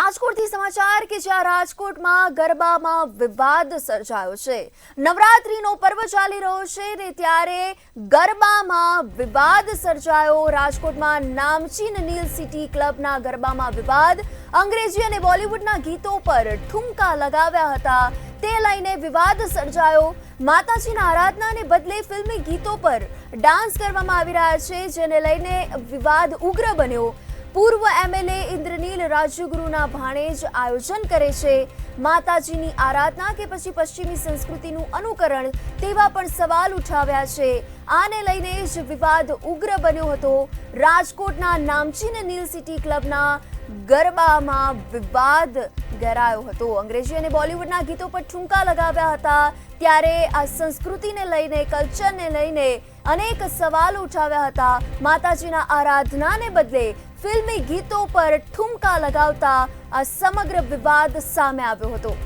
રાજકોટથી સમાચાર કે જ્યાં રાજકોટમાં ગરબામાં વિવાદ સર્જાયો છે। નવરાત્રીનો પર્વ ચાલી રહ્યો છે ને ત્યારે ગરબામાં વિવાદ સર્જાયો। રાજકોટમાં નામચીન નીલ સિટી ક્લબના ગરબામાં વિવાદ, અંગ્રેજી અને બોલિવૂડના ગીતો પર ઠુમકા લગાવ્યા હતા, તે લઈને વિવાદ સર્જાયો। માતાજીના આરાધનાને બદલે ફિલ્મી ગીતો પર ડાન્સ કરવામાં આવી રહ્યા છે, જેને લઈને વિવાદ ઉગ્ર બન્યો। પૂર્વ એમએલએ ઇન્દ્રનીલ રાજ્યગુરુના ભાણેજ આયોજન કરે છે માતાજીની આરાધના કે પછી પશ્ચિમી સંસ્કૃતિનું અનુકરણ, તેવા પણ સવાલ ઉઠાવ્યા છે। આને લઈને જ વિવાદ ઉગ્ર બન્યો હતો। રાજકોટના નામચીન નીલ સિટી ક્લબના ગરબામાં વિવાદ ગેરાયો હતો। અંગ્રેજી અને બોલિવૂડના ગીતો પર ઠુમકા લગાવ્યા હતા, ત્યારે આ સંસ્કૃતિને લઈને, કલ્ચરને લઈને અનેક સવાલ ઉઠાવ્યા હતા। માતાજીના આરાધનાને બદલે ફિલ્મી ગીતો પર ઠુમકા લગાવતા આ સમગ્ર વિવાદ સામે આવ્યો હતો।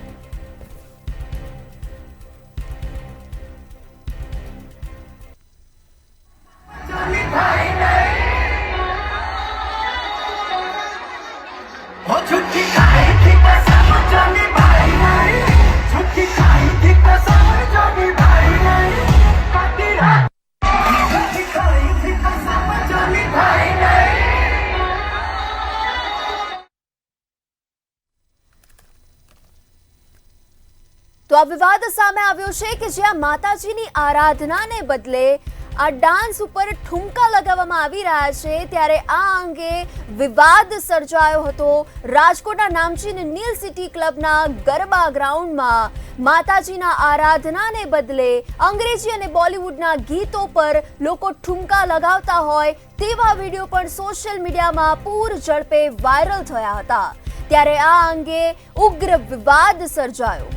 તો આ વિવાદ સામે આવ્યો છે કે જ્યાં માતાજીની આરાધનાને બદલે આ ડાન્સ ઉપર ઠુમકા લગાવવામાં આવી રહ્યા છે, ત્યારે આ અંગે વિવાદ સર્જાયો હતો। રાજકોટના નામચીન નીલ સિટી ક્લબના ગરબા ગ્રાઉન્ડમાં માતાજીના આરાધનાને બદલે અંગ્રેજી અને બોલિવૂડના ગીતો પર લોકો ઠુમકા લગાવતા હોય તેવા વિડીયો પણ સોશિયલ મીડિયામાં પૂર ઝડપે વાયરલ થયા હતા, ત્યારે આ અંગે ઉગ્ર વિવાદ સર્જાયો।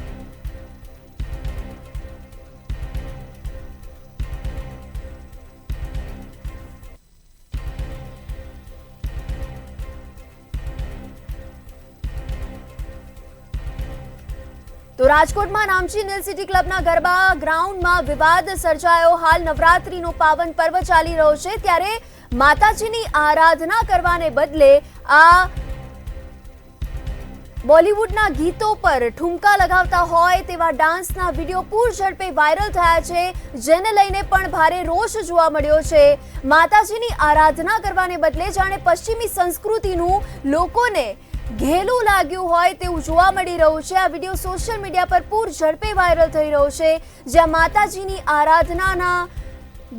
તો રાજકોટમાં નામચીન નીલ સિટી ક્લબના ગરબા ગ્રાઉન્ડમાં વિવાદ સર્જાયો। હાલ નવરાત્રીનો પાવન પર્વ ચાલી રહ્યો છે, ત્યારે માતાજીની આરાધના કરવાને બદલે આ બોલિવૂડના ગીતો પર ઠુમકા લગાવતા હોય તેવા ડાન્સના વિડીયો પૂર ઝડપે વાયરલ થયા છે, જેને લઈને પણ ભારે રોષ જોવા મળ્યો છે। માતાજીની આરાધના કરવાને બદલે જાણે પશ્ચિમી સંસ્કૃતિનું લોકોને ઘેલું લાગ્યું હોય તેવું જોવા મળી રહ્યું છે। આ વિડીયો સોશિયલ મીડિયા પર પૂર ઝડપે વાયરલ થઈ રહ્યો છે, જ્યાં માતાજીની આરાધનાના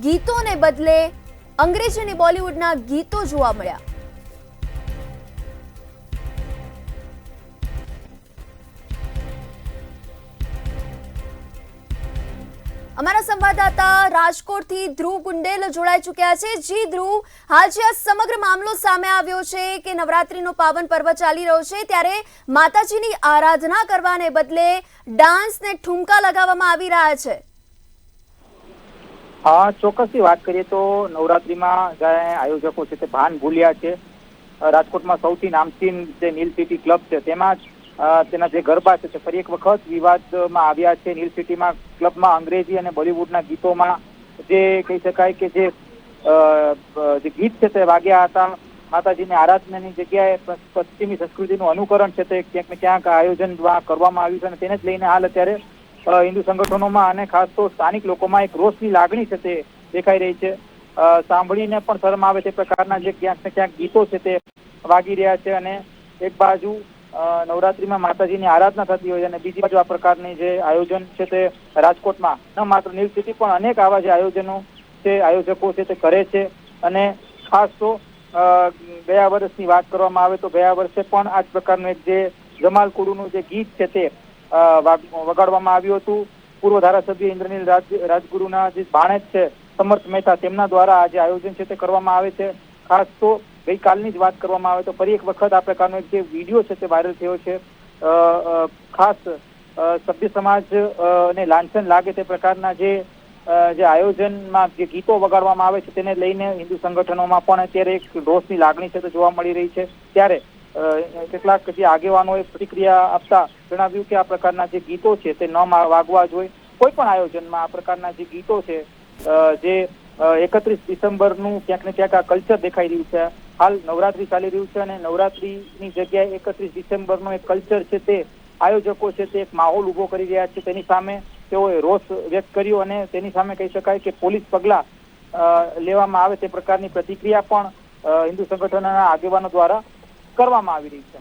ગીતોને બદલે અંગ્રેજી અને બોલિવૂડના ગીતો જોવા મળ્યા। અમારા સંવાદદાતા રાજકોટથી ધ્રુવ કુંડેલ જોડાઈ ચૂક્યા છે। જી ધ્રુવ, હાલ જે આ સમગ્ર મામલો સામે આવ્યો છે કે નવરાત્રીનો પાવન પર્વ ચાલી રહ્યો છે, ત્યારે માતાજીની આરાધના કરવાને બદલે ડાન્સને ઠુમકા લગાવવામાં આવી રહ્યા છે। હા, ચોક્કસથી વાત કરીએ તો નવરાત્રીમાં જે આયોજકો છે તે ભાન ભૂલ્યા છે। રાજકોટમાં સૌથી નામચીન જે નીલ સિટી ક્લબ છે તેમાં જ તેના જે ગરબા છે તે ફરી એક વખત વિવાદમાં આવ્યા છે। નીલ સિટીમાં ક્લબમાં અંગ્રેજી અને બોલિવૂડના ગીતોમાં જે કહી શકાય કે જે ગીત છે તે વાગ્યા હતા। માતાજીની આરાધનાની જગ્યાએ પશ્ચિમી સંસ્કૃતિનું અનુકરણ છે તે ક્યાંક ને ક્યાંક આયોજન કરવામાં આવ્યું છે, અને તેને જ લઈને હાલ અત્યારે હિન્દુ સંગઠનોમાં અને ખાસ તો સ્થાનિક લોકોમાં એક રોષની લાગણી છે તે દેખાઈ રહી છે। સાંભળીને પણ શરમ આવે તે પ્રકારના જે ક્યાંક ને ક્યાંક ગીતો છે તે વાગી રહ્યા છે, અને એક બાજુ નવરાત્રીમાં માતાજીની આરાધના થતી હોય અને બીજી બાજુ આ પ્રકારની જે આયોજન છે તે રાજકોટમાં ન માત્ર નીલ સિટી પણ અનેક આવા જે આયોજનો છે, આયોજકો છે તે કરે છે। અને ખાસ તો ગયા વર્ષની વાત કરવામાં આવે તો ગયા વર્ષે પણ આ જ પ્રકારનું એક જે જમાલકુડુનું જે ગીત છે તે વગાડવામાં આવ્યું હતું। પૂર્વ ધારાસભ્ય ઇન્દ્રનીલ રાજગુરુના જે ભાણેજ છે સમર્થ મહેતા, તેમના દ્વારા આ જે આયોજન છે તે કરવામાં આવે છે। ખાસ તો ગઈકાલની જ વાત કરવામાં આવે તો ફરી એક વખત આ પ્રકારનો એક જે વિડીયો છે તે વાયરલ થયો છે। ખાસ સભ્ય સમાજ ને લાંછન લાગે તે પ્રકારના જે આયોજનમાં જે ગીતો વગાડવામાં આવે છે તેને લઈને હિન્દુ સંગઠનોમાં પણ અત્યારે એક રોષની લાગણી છે તે જોવા મળી રહી છે। ત્યારે કેટલાક જે આગેવાનોએ પ્રતિક્રિયા આપતા જણાવ્યું કે આ પ્રકારના જે ગીતો છે તે ન વાગવા જોઈએ। કોઈ પણ આયોજનમાં આ પ્રકારના જે ગીતો છે જે 31 ડિસેમ્બરનું ક્યાંક ને ક્યાંક આ કલ્ચર દેખાઈ રહ્યું છે, હાલ નવરાત્રી ચાલી રહ્યું છે અને નવરાત્રીની જગ્યાએ 31 ડિસેમ્બરનો એક કલ્ચર છે તે આયોજકો છે તે એક માહોલ ઉભો કરી રહ્યા છે. તેની સામે તેઓએ રોષ વ્યક્ત કર્યો અને તેની સામે કહી શકાય કે પોલીસ પગલાં લેવામાં આવે તે પ્રકારની પ્રતિક્રિયા પણ હિન્દુ સંગઠનોના આગેવાનો દ્વારા કરવામાં આવી રહી છે.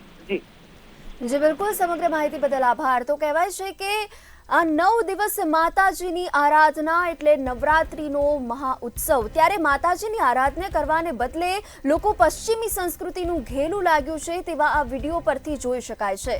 જી બિલકુલ, સમગ્ર માહિતી બદલ આભાર. તો કહેવાય છે કે આ 9 દિવસ માતાજીની આરાધના એટલે નવરાત્રીનો મહા ઉત્સવ. ત્યારે માતાજીની આરાધના કરવાને બદલે લોકો પશ્ચિમી સંસ્કૃતિનું ઘેલું લાગ્યું છે તેવા આ વિડીયો પરથી જોઈ શકાય છે.